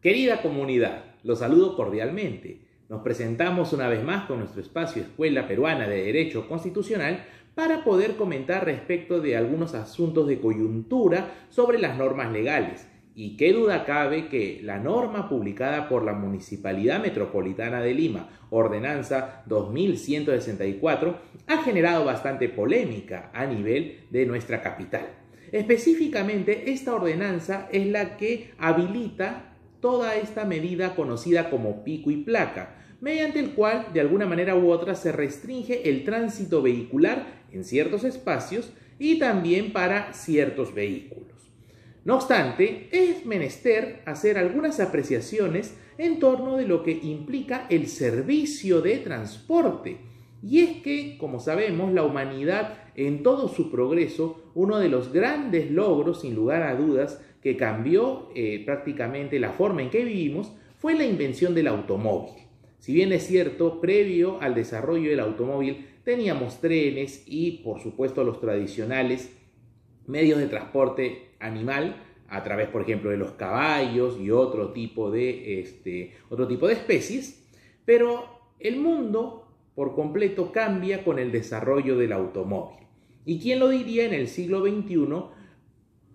Querida comunidad, los saludo cordialmente. Nos presentamos una vez más con nuestro espacio Escuela Peruana de Derecho Constitucional para poder comentar respecto de algunos asuntos de coyuntura sobre las normas legales. Y qué duda cabe que la norma publicada por la Municipalidad Metropolitana de Lima, Ordenanza 2164, ha generado bastante polémica a nivel de nuestra capital. Específicamente, esta ordenanza es la que habilita toda esta medida conocida como pico y placa, mediante el cual, de alguna manera u otra, se restringe el tránsito vehicular en ciertos espacios y también para ciertos vehículos. No obstante, es menester hacer algunas apreciaciones en torno de lo que implica el servicio de transporte. Y es que, como sabemos, la humanidad en todo su progreso, uno de los grandes logros, sin lugar a dudas, que cambió prácticamente la forma en que vivimos, fue la invención del automóvil. Si bien es cierto, previo al desarrollo del automóvil teníamos trenes y, por supuesto, los tradicionales medios de transporte animal, a través, por ejemplo, de los caballos y otro tipo de especies, pero el mundo por completo cambia con el desarrollo del automóvil. ¿Y quién lo diría en el siglo XXI?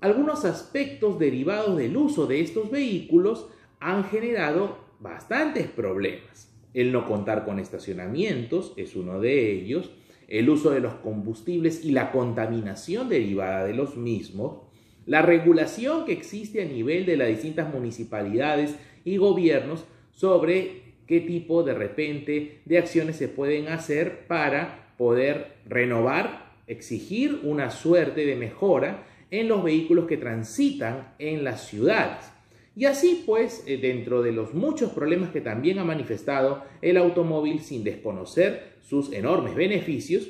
Algunos aspectos derivados del uso de estos vehículos han generado bastantes problemas. El no contar con estacionamientos es uno de ellos, el uso de los combustibles y la contaminación derivada de los mismos, la regulación que existe a nivel de las distintas municipalidades y gobiernos sobre qué tipo de acciones se pueden hacer para poder renovar, exigir una suerte de mejora en los vehículos que transitan en las ciudades. Y así pues, dentro de los muchos problemas que también ha manifestado el automóvil sin desconocer sus enormes beneficios,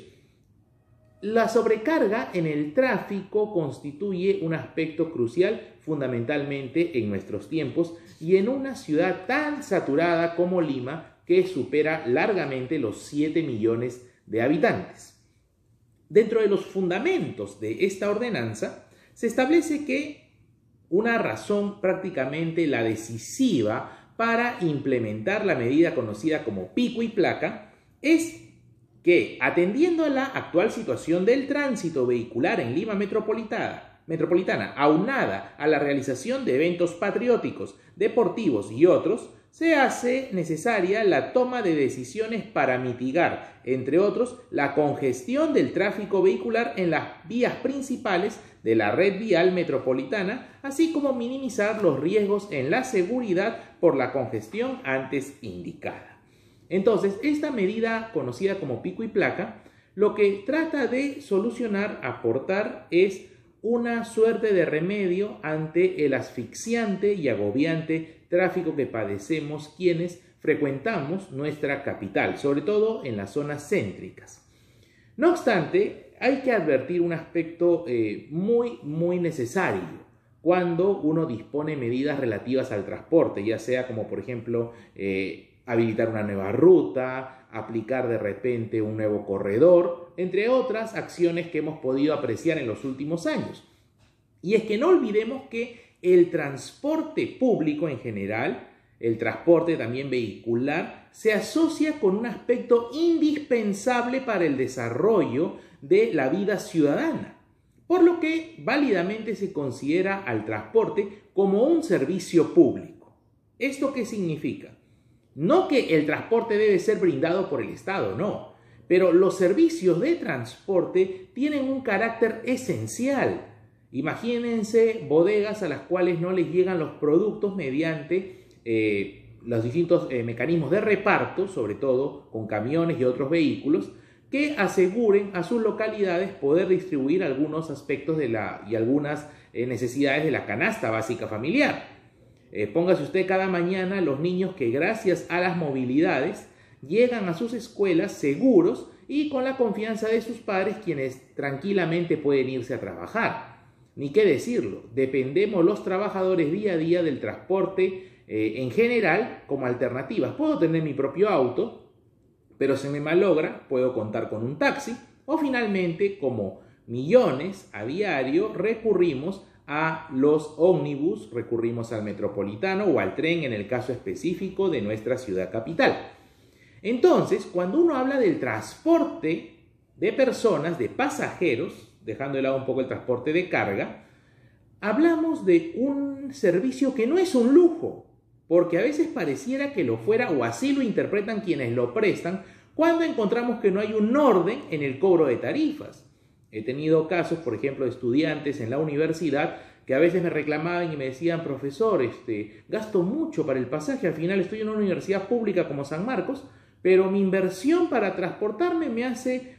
la sobrecarga en el tráfico constituye un aspecto crucial fundamentalmente en nuestros tiempos y en una ciudad tan saturada como Lima, que supera largamente los 7 millones de habitantes. Dentro de los fundamentos de esta ordenanza se establece que una razón prácticamente la decisiva para implementar la medida conocida como pico y placa es que, atendiendo a la actual situación del tránsito vehicular en Lima metropolitana, aunada a la realización de eventos patrióticos, deportivos y otros, se hace necesaria la toma de decisiones para mitigar, entre otros, la congestión del tráfico vehicular en las vías principales de la red vial metropolitana, así como minimizar los riesgos en la seguridad por la congestión antes indicada. Entonces, esta medida conocida como pico y placa, lo que trata de solucionar, aportar, es una suerte de remedio ante el asfixiante y agobiante tráfico que padecemos quienes frecuentamos nuestra capital, sobre todo en las zonas céntricas. No obstante, hay que advertir un aspecto muy necesario cuando uno dispone medidas relativas al transporte, ya sea como por ejemplo habilitar una nueva ruta, aplicar de repente un nuevo corredor, entre otras acciones que hemos podido apreciar en los últimos años. Y es que no olvidemos que el transporte público en general, el transporte también vehicular, se asocia con un aspecto indispensable para el desarrollo de la vida ciudadana, por lo que válidamente se considera al transporte como un servicio público. ¿Esto qué significa? No que el transporte debe ser brindado por el Estado, no, pero los servicios de transporte tienen un carácter esencial. Imagínense bodegas a las cuales no les llegan los productos mediante los distintos mecanismos de reparto, sobre todo con camiones y otros vehículos, que aseguren a sus localidades poder distribuir algunos aspectos y algunas necesidades de la canasta básica familiar. Póngase usted cada mañana los niños que gracias a las movilidades llegan a sus escuelas seguros y con la confianza de sus padres, quienes tranquilamente pueden irse a trabajar. Ni qué decirlo, dependemos los trabajadores día a día del transporte en general como alternativas. Puedo tener mi propio auto, pero si me malogra puedo contar con un taxi o finalmente, como millones a diario, recurrimos a los ómnibus, recurrimos al metropolitano o al tren en el caso específico de nuestra ciudad capital. Entonces, cuando uno habla del transporte de personas, de pasajeros, dejando de lado un poco el transporte de carga, hablamos de un servicio que no es un lujo, porque a veces pareciera que lo fuera, o así lo interpretan quienes lo prestan, cuando encontramos que no hay un orden en el cobro de tarifas. He tenido casos, por ejemplo, de estudiantes en la universidad que a veces me reclamaban y me decían: profesor, gasto mucho para el pasaje, al final estoy en una universidad pública como San Marcos, pero mi inversión para transportarme me hace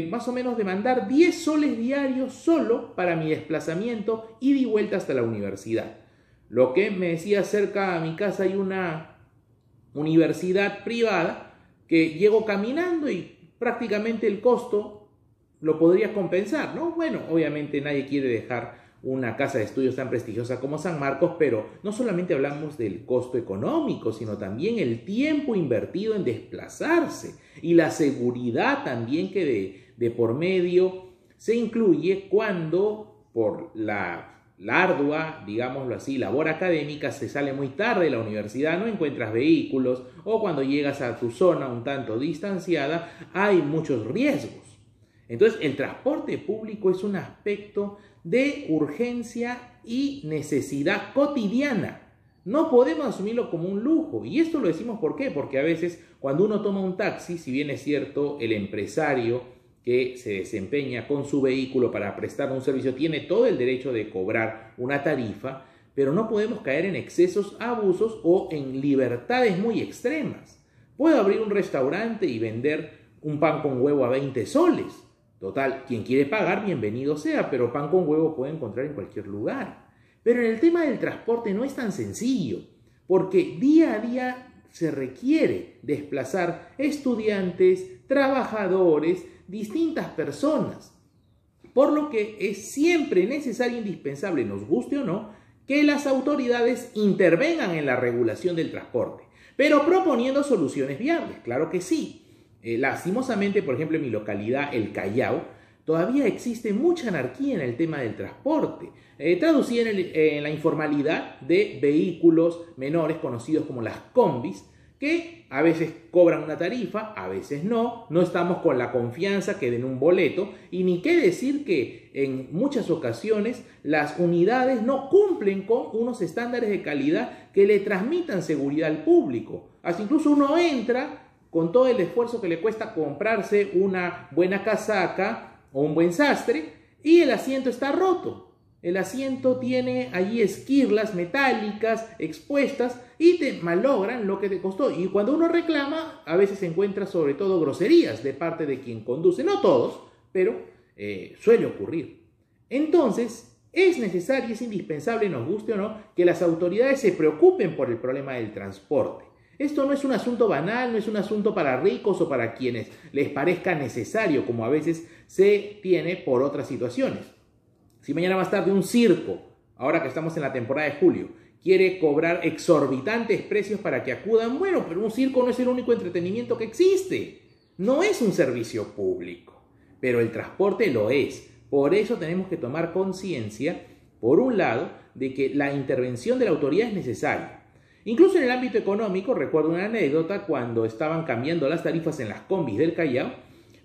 más o menos demandar 10 soles diarios solo para mi desplazamiento ida y vuelta hasta la universidad. Lo que me decía, cerca a mi casa hay una universidad privada que llego caminando y prácticamente el costo lo podría compensar, ¿no? Bueno, obviamente nadie quiere dejar una casa de estudios tan prestigiosa como San Marcos, pero no solamente hablamos del costo económico, sino también el tiempo invertido en desplazarse y la seguridad también que de por medio se incluye cuando por la ardua, digámoslo así, labor académica, se sale muy tarde de la universidad, no encuentras vehículos, o cuando llegas a tu zona un tanto distanciada, hay muchos riesgos. Entonces, el transporte público es un aspecto de urgencia y necesidad cotidiana. No podemos asumirlo como un lujo. Y esto lo decimos ¿por qué? Porque a veces cuando uno toma un taxi, si bien es cierto, el empresario que se desempeña con su vehículo para prestar un servicio tiene todo el derecho de cobrar una tarifa, pero no podemos caer en excesos, abusos o en libertades muy extremas. Puedo abrir un restaurante y vender un pan con huevo a 20 soles. Total, quien quiere pagar, bienvenido sea, pero pan con huevo puede encontrar en cualquier lugar. Pero en el tema del transporte no es tan sencillo, porque día a día se requiere desplazar estudiantes, trabajadores, distintas personas. Por lo que es siempre necesario e indispensable, nos guste o no, que las autoridades intervengan en la regulación del transporte, pero proponiendo soluciones viables, claro que sí. Lastimosamente, por ejemplo, en mi localidad, el Callao, todavía existe mucha anarquía en el tema del transporte, traducida en la informalidad de vehículos menores conocidos como las combis, que a veces cobran una tarifa, a veces no estamos con la confianza que den un boleto, y ni qué decir que en muchas ocasiones las unidades no cumplen con unos estándares de calidad que le transmitan seguridad al público. Así incluso uno entra con todo el esfuerzo que le cuesta comprarse una buena casaca o un buen sastre, y el asiento está roto. El asiento tiene allí esquirlas metálicas expuestas y te malogran lo que te costó. Y cuando uno reclama, a veces se encuentra sobre todo groserías de parte de quien conduce. No todos, pero suele ocurrir. Entonces, es necesario, es indispensable, nos guste o no, que las autoridades se preocupen por el problema del transporte. Esto no es un asunto banal, no es un asunto para ricos o para quienes les parezca necesario, como a veces se tiene por otras situaciones. Si mañana más tarde un circo, ahora que estamos en la temporada de julio, quiere cobrar exorbitantes precios para que acudan, bueno, pero un circo no es el único entretenimiento que existe. No es un servicio público, pero el transporte lo es. Por eso tenemos que tomar conciencia, por un lado, de que la intervención de la autoridad es necesaria. Incluso en el ámbito económico, recuerdo una anécdota cuando estaban cambiando las tarifas en las combis del Callao,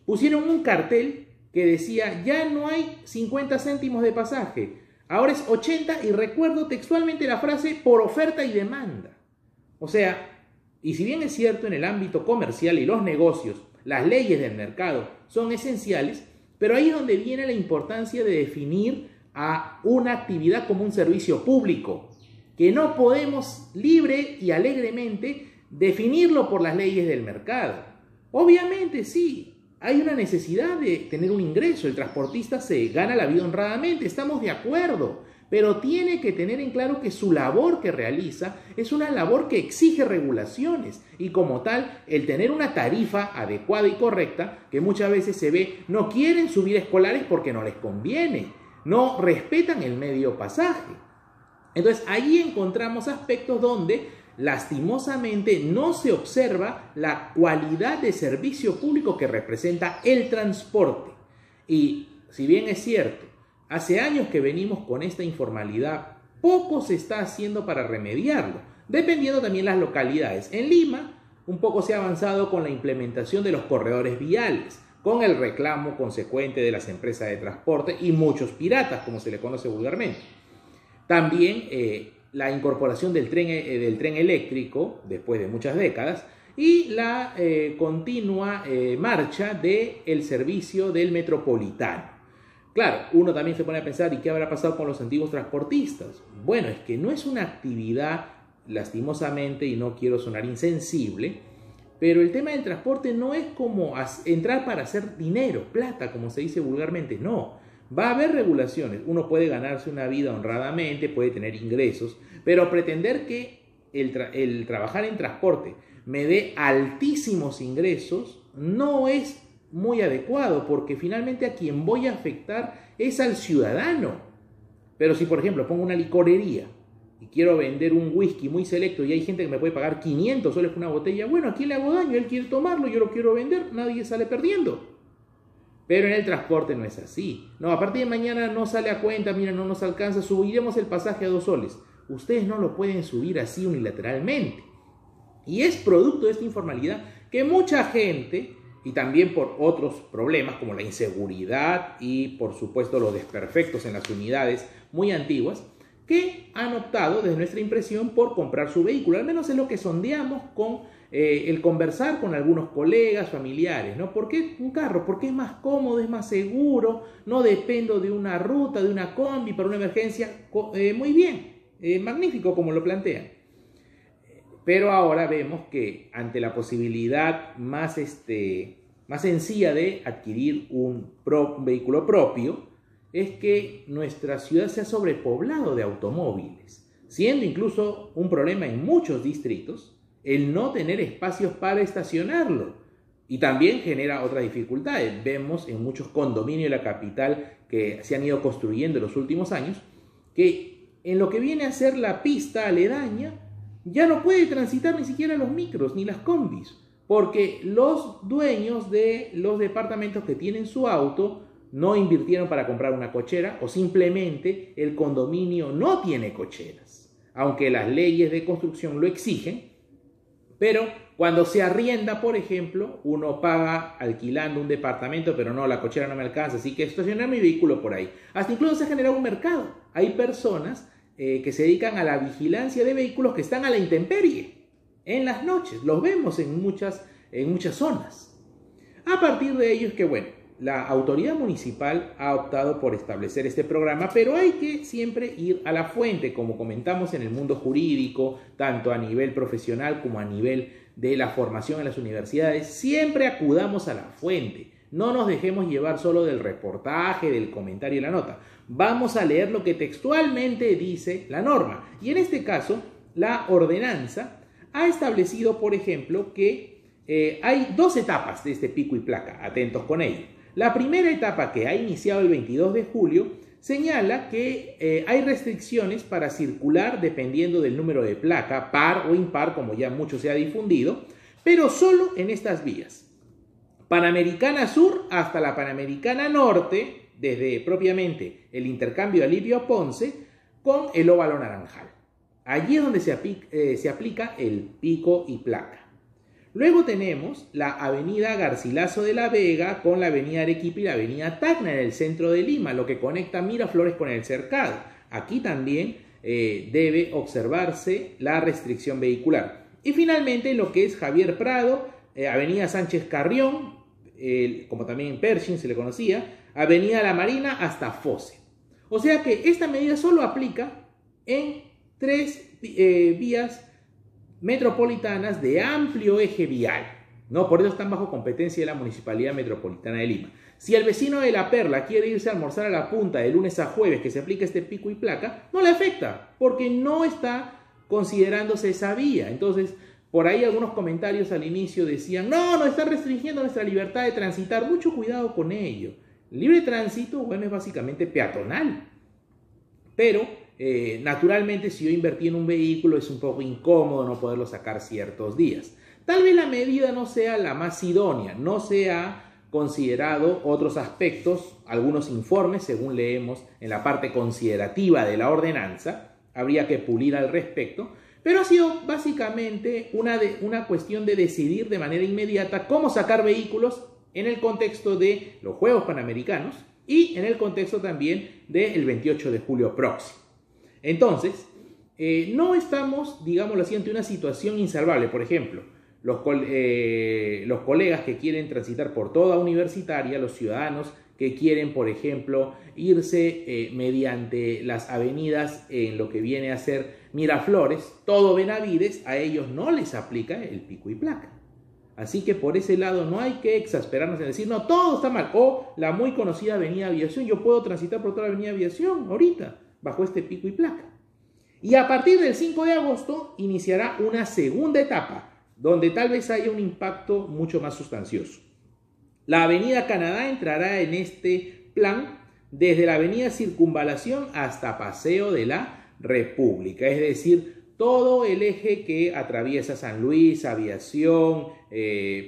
pusieron un cartel que decía: ya no hay 50 céntimos de pasaje, ahora es 80, y recuerdo textualmente la frase: por oferta y demanda. O sea, y si bien es cierto en el ámbito comercial y los negocios, las leyes del mercado son esenciales, pero ahí es donde viene la importancia de definir a una actividad como un servicio público, que no podemos libre y alegremente definirlo por las leyes del mercado. Obviamente sí, hay una necesidad de tener un ingreso, el transportista se gana la vida honradamente, estamos de acuerdo, pero tiene que tener en claro que su labor que realiza es una labor que exige regulaciones, y como tal, el tener una tarifa adecuada y correcta, que muchas veces se ve, no quieren subir escolares porque no les conviene, no respetan el medio pasaje. Entonces, ahí encontramos aspectos donde, lastimosamente, no se observa la cualidad de servicio público que representa el transporte. Y, si bien es cierto, Hace años que venimos con esta informalidad. Poco se está haciendo para remediarlo, dependiendo también las localidades. En Lima, un poco se ha avanzado con la implementación de los corredores viales, con el reclamo consecuente de las empresas de transporte y muchos piratas, como se le conoce vulgarmente. También la incorporación del tren eléctrico, después de muchas décadas, y la continua marcha del servicio del metropolitano. Claro, uno también se pone a pensar, ¿y qué habrá pasado con los antiguos transportistas? Bueno, es que no es una actividad, lastimosamente, y no quiero sonar insensible, pero el tema del transporte no es como entrar para hacer dinero, plata, como se dice vulgarmente, no. Va a haber regulaciones, uno puede ganarse una vida honradamente, puede tener ingresos, pero pretender que el trabajar en transporte me dé altísimos ingresos no es muy adecuado, porque finalmente a quien voy a afectar es al ciudadano. Pero si por ejemplo pongo una licorería y quiero vender un whisky muy selecto y hay gente que me puede pagar 500 soles por una botella, bueno, ¿a quién le hago daño? Él quiere tomarlo, yo lo quiero vender, nadie sale perdiendo. Pero en el transporte no es así. No, a partir de mañana no sale a cuenta, mira, no nos alcanza, subiremos el pasaje a 2 soles. Ustedes no lo pueden subir así unilateralmente. Y es producto de esta informalidad que mucha gente, y también por otros problemas como la inseguridad y por supuesto los desperfectos en las unidades muy antiguas, que han optado, desde nuestra impresión, por comprar su vehículo. Al menos es lo que sondeamos con el conversar con algunos colegas, familiares, ¿no? ¿Por qué un carro? Porque es más cómodo, es más seguro, no dependo de una ruta, de una combi para una emergencia. Muy bien, magnífico como lo plantean. Pero ahora vemos que ante la posibilidad más sencilla de adquirir un vehículo propio, es que nuestra ciudad se ha sobrepoblado de automóviles, siendo incluso un problema en muchos distritos el no tener espacios para estacionarlo. Y también genera otras dificultades. Vemos en muchos condominios de la capital que se han ido construyendo en los últimos años, que en lo que viene a ser la pista aledaña, ya no puede transitar ni siquiera los micros ni las combis, porque los dueños de los departamentos que tienen su auto no invirtieron para comprar una cochera, o simplemente el condominio no tiene cocheras, aunque las leyes de construcción lo exigen. Pero cuando se arrienda, por ejemplo, uno paga alquilando un departamento, pero no, la cochera no me alcanza, así que estacionar mi vehículo por ahí. Hasta incluso se ha generado un mercado. Hay personas que se dedican a la vigilancia de vehículos que están a la intemperie en las noches. Los vemos en muchas zonas. A partir de ello es que, bueno, la autoridad municipal ha optado por establecer este programa, pero hay que siempre ir a la fuente, como comentamos en el mundo jurídico, tanto a nivel profesional como a nivel de la formación en las universidades. Siempre acudamos a la fuente. No nos dejemos llevar solo del reportaje, del comentario y la nota. Vamos a leer lo que textualmente dice la norma. Y en este caso, la ordenanza ha establecido, por ejemplo, que hay 2 etapas de este pico y placa. Atentos con ello. La primera etapa, que ha iniciado el 22 de julio, señala que hay restricciones para circular dependiendo del número de placa, par o impar, como ya mucho se ha difundido, pero solo en estas vías. Panamericana Sur hasta la Panamericana Norte, desde propiamente el intercambio Alivio Ponce con el óvalo Naranjal. Allí es donde se aplica el pico y placa. Luego tenemos la avenida Garcilaso de la Vega con la avenida Arequipa y la avenida Tacna en el centro de Lima, lo que conecta Miraflores con el Cercado. Aquí también debe observarse la restricción vehicular. Y finalmente lo que es Javier Prado, avenida Sánchez Carrión, como también en Pershing se le conocía, avenida La Marina hasta Fose. O sea que esta medida solo aplica en 3 vías metropolitanas de amplio eje vial, ¿no? Por eso están bajo competencia de la Municipalidad Metropolitana de Lima. Si el vecino de La Perla quiere irse a almorzar a la punta de lunes a jueves que se aplica este pico y placa, no le afecta, porque no está considerándose esa vía. Entonces, por ahí algunos comentarios al inicio decían, no, nos están restringiendo nuestra libertad de transitar. Mucho cuidado con ello. El libre tránsito, bueno, es básicamente peatonal, pero naturalmente, si yo invertí en un vehículo, es un poco incómodo no poderlo sacar ciertos días. Tal vez la medida no sea la más idónea, no sea considerado otros aspectos, algunos informes, según leemos en la parte considerativa de la ordenanza, habría que pulir al respecto, pero ha sido básicamente una cuestión de decidir de manera inmediata cómo sacar vehículos en el contexto de los Juegos Panamericanos y en el contexto también del 28 de julio próximo. Entonces, no estamos, digámoslo así, ante una situación insalvable. Por ejemplo, los colegas que quieren transitar por toda universitaria, los ciudadanos que quieren, por ejemplo, irse mediante las avenidas en lo que viene a ser Miraflores, todo Benavides, a ellos no les aplica el pico y placa. Así que por ese lado no hay que exasperarnos en decir, no, todo está mal. O la muy conocida Avenida Aviación, yo puedo transitar por toda la Avenida Aviación ahorita, bajo este pico y placa. Y a partir del 5 de agosto iniciará una segunda etapa, donde tal vez haya un impacto mucho más sustancioso. La Avenida Canadá entrará en este plan desde la Avenida Circunvalación hasta Paseo de la República, es decir, todo el eje que atraviesa San Luis, Aviación,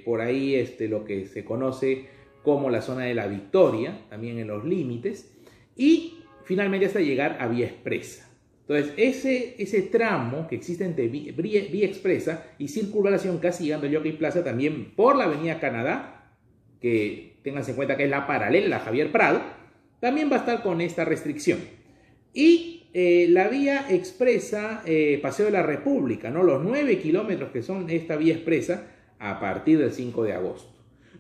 por ahí lo que se conoce como la zona de la Victoria, también en los límites, y finalmente hasta llegar a Vía Expresa. Entonces, ese tramo que existe entre Vía Expresa y Circunvalación, casi llegando a Jockey Plaza, también por la Avenida Canadá, que tengan en cuenta que es la paralela a Javier Prado, también va a estar con esta restricción. Y la Vía Expresa, Paseo de la República, ¿no? Los 9 kilómetros que son esta Vía Expresa a partir del 5 de agosto.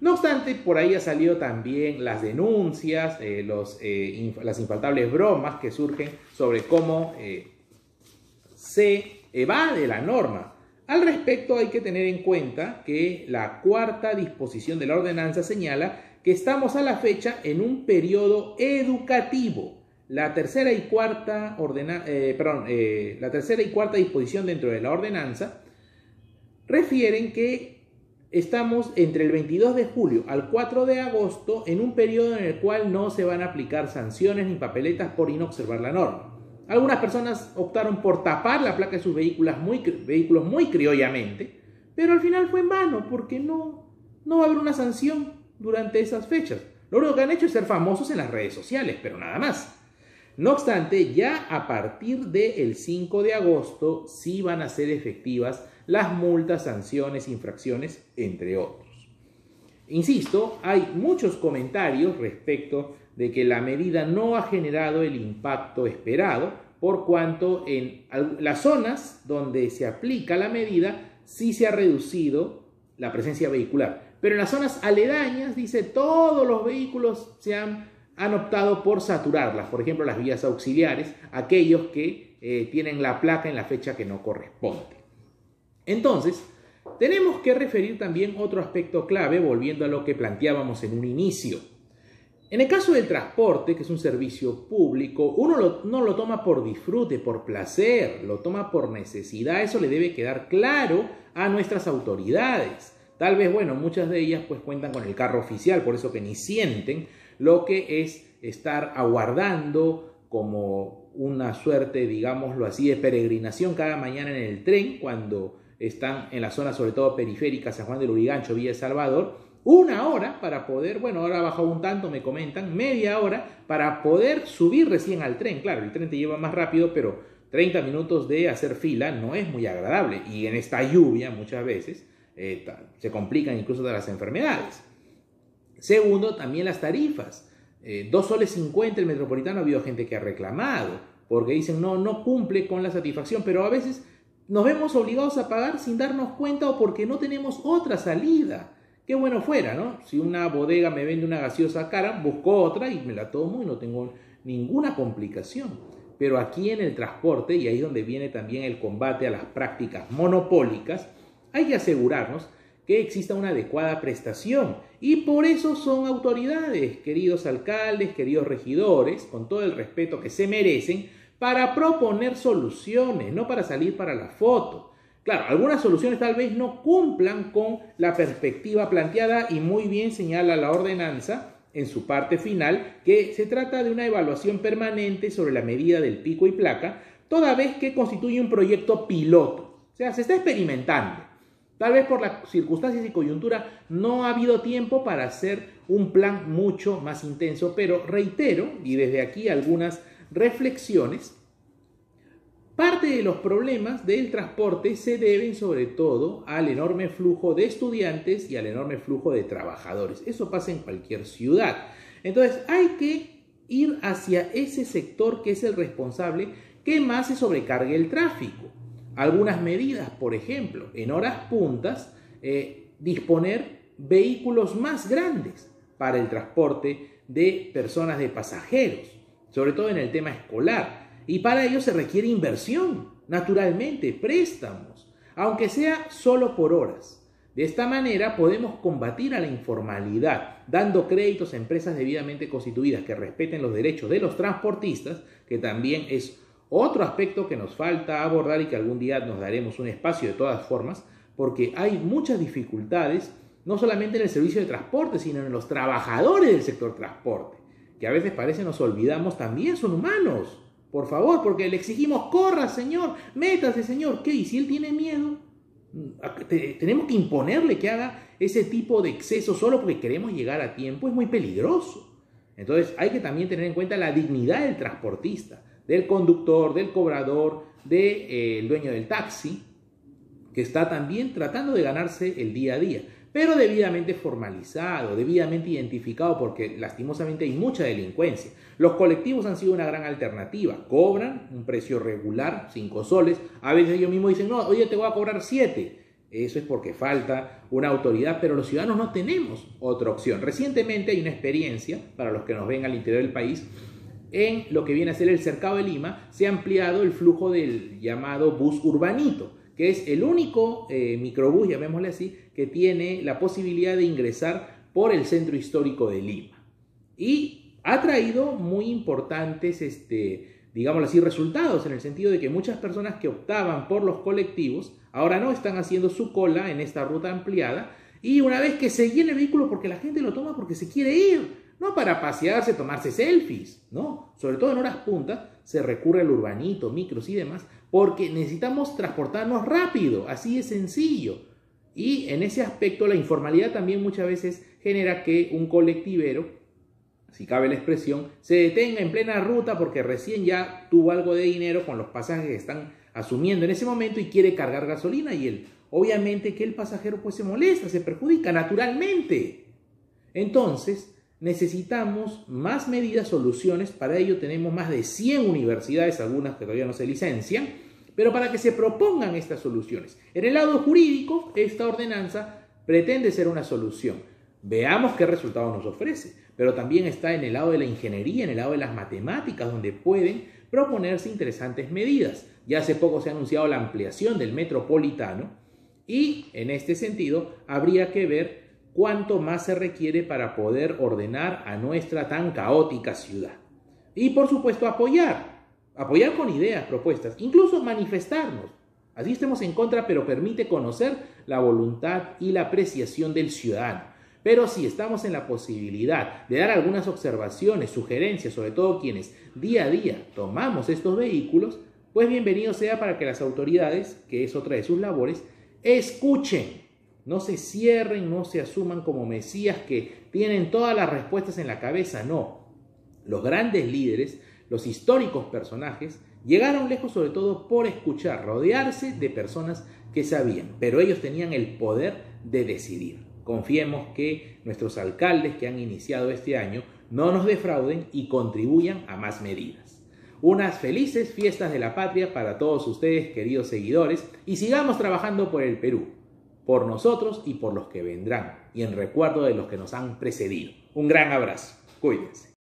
No obstante, por ahí ha salido también las denuncias, las infaltables bromas que surgen sobre cómo se evade la norma. Al respecto hay que tener en cuenta que la cuarta disposición de la ordenanza señala que estamos a la fecha en un periodo educativo. La tercera y cuarta disposición dentro de la ordenanza refieren que estamos entre el 22 de julio al 4 de agosto en un periodo en el cual no se van a aplicar sanciones ni papeletas por inobservar la norma. Algunas personas optaron por tapar la placa de sus vehículos muy criollamente, pero al final fue en vano porque no va a haber una sanción durante esas fechas. Lo único que han hecho es ser famosos en las redes sociales, pero nada más. No obstante, ya a partir del 5 de agosto sí van a ser efectivas las multas, sanciones, infracciones, entre otros. Insisto, hay muchos comentarios respecto de que la medida no ha generado el impacto esperado, por cuanto en las zonas donde se aplica la medida sí se ha reducido la presencia vehicular. Pero en las zonas aledañas, dice, todos los vehículos han optado por saturarlas. Por ejemplo, las vías auxiliares, aquellos que tienen la placa en la fecha que no corresponde. Entonces, tenemos que referir también otro aspecto clave, volviendo a lo que planteábamos en un inicio. En el caso del transporte, que es un servicio público, uno no lo toma por disfrute, por placer, lo toma por necesidad. Eso le debe quedar claro a nuestras autoridades. Tal vez, bueno, muchas de ellas pues cuentan con el carro oficial, por eso que ni sienten lo que es estar aguardando como una suerte, digámoslo así, de peregrinación cada mañana en el tren cuando están en la zona sobre todo periférica, San Juan del Urigancho, Villa de Salvador, 1 hora para poder, bueno, ahora ha bajado un tanto, me comentan, media hora para poder subir recién al tren. Claro, el tren te lleva más rápido, pero 30 minutos de hacer fila no es muy agradable. Y en esta lluvia muchas veces se complican incluso de las enfermedades. Segundo, también las tarifas. 2 soles 50 el metropolitano, ha habido gente que ha reclamado, porque dicen no cumple con la satisfacción, pero a veces nos vemos obligados a pagar sin darnos cuenta o porque no tenemos otra salida. Qué bueno fuera, ¿no? Si una bodega me vende una gaseosa cara, busco otra y me la tomo y no tengo ninguna complicación. Pero aquí en el transporte, y ahí es donde viene también el combate a las prácticas monopólicas, hay que asegurarnos que exista una adecuada prestación. Y por eso son autoridades, queridos alcaldes, queridos regidores, con todo el respeto que se merecen, para proponer soluciones, no para salir para la foto. Claro, algunas soluciones tal vez no cumplan con la perspectiva planteada y muy bien señala la ordenanza en su parte final que se trata de una evaluación permanente sobre la medida del pico y placa, toda vez que constituye un proyecto piloto. O sea, se está experimentando. Tal vez por las circunstancias y coyuntura no ha habido tiempo para hacer un plan mucho más intenso, pero reitero, y desde aquí algunas reflexiones, parte de los problemas del transporte se deben sobre todo al enorme flujo de estudiantes y al enorme flujo de trabajadores. Eso pasa en cualquier ciudad. Entonces hay que ir hacia ese sector que es el responsable que más se sobrecargue el tráfico. Algunas medidas, por ejemplo, en horas puntas, disponer vehículos más grandes para el transporte de personas, de pasajeros, sobre todo en el tema escolar. Y para ello se requiere inversión, naturalmente, préstamos, aunque sea solo por horas. De esta manera podemos combatir a la informalidad, dando créditos a empresas debidamente constituidas que respeten los derechos de los transportistas, que también es otro aspecto que nos falta abordar y que algún día nos daremos un espacio de todas formas, porque hay muchas dificultades, no solamente en el servicio de transporte, sino en los trabajadores del sector transporte, que a veces parece nos olvidamos, también son humanos. Por favor, porque le exigimos, corra, señor, métase, señor. ¿Qué? ¿Y si él tiene miedo? Tenemos que imponerle que haga ese tipo de exceso solo porque queremos llegar a tiempo. Es muy peligroso. Entonces hay que también tener en cuenta la dignidad del transportista, del conductor, del cobrador, del dueño del taxi, que está también tratando de ganarse el día a día, pero debidamente formalizado, debidamente identificado, porque lastimosamente hay mucha delincuencia. Los colectivos han sido una gran alternativa, cobran un precio regular, 5 soles, a veces ellos mismos dicen, no, oye, te voy a cobrar 7, eso es porque falta una autoridad, pero los ciudadanos no tenemos otra opción. Recientemente hay una experiencia, para los que nos ven al interior del país, en lo que viene a ser el Cercado de Lima, se ha ampliado el flujo del llamado bus urbanito, que es el único microbús, llamémosle así, que tiene la posibilidad de ingresar por el centro histórico de Lima. Y ha traído muy importantes, digámoslo así, resultados, en el sentido de que muchas personas que optaban por los colectivos, ahora no están haciendo su cola en esta ruta ampliada, y una vez que se llena el vehículo, porque la gente lo toma porque se quiere ir, no para pasearse, tomarse selfies, no, sobre todo en horas puntas, se recurre al urbanito, micros y demás, porque necesitamos transportarnos rápido, así de sencillo. Y en ese aspecto la informalidad también muchas veces genera que un colectivero, si cabe la expresión, se detenga en plena ruta porque recién ya tuvo algo de dinero con los pasajes que están asumiendo en ese momento y quiere cargar gasolina, y él, obviamente que el pasajero pues se molesta, se perjudica naturalmente. Entonces necesitamos más medidas, soluciones. Para ello tenemos más de 100 universidades, algunas que todavía no se licencian, pero para que se propongan estas soluciones. En el lado jurídico, esta ordenanza pretende ser una solución. Veamos qué resultados nos ofrece, pero también está en el lado de la ingeniería, en el lado de las matemáticas, donde pueden proponerse interesantes medidas. Ya hace poco se ha anunciado la ampliación del metropolitano y en este sentido habría que ver cuánto más se requiere para poder ordenar a nuestra tan caótica ciudad. Y por supuesto apoyar con ideas, propuestas, incluso manifestarnos. Así estemos en contra, pero permite conocer la voluntad y la apreciación del ciudadano. Pero si estamos en la posibilidad de dar algunas observaciones, sugerencias, sobre todo quienes día a día tomamos estos vehículos, pues bienvenido sea para que las autoridades, que es otra de sus labores, escuchen. No se cierren, no se asuman como mesías que tienen todas las respuestas en la cabeza, no. Los grandes líderes, los históricos personajes, llegaron lejos sobre todo por escuchar, rodearse de personas que sabían, pero ellos tenían el poder de decidir. Confiemos que nuestros alcaldes que han iniciado este año no nos defrauden y contribuyan a más medidas. Unas felices fiestas de la patria para todos ustedes, queridos seguidores, y sigamos trabajando por el Perú, por nosotros y por los que vendrán, y en recuerdo de los que nos han precedido. Un gran abrazo. Cuídense.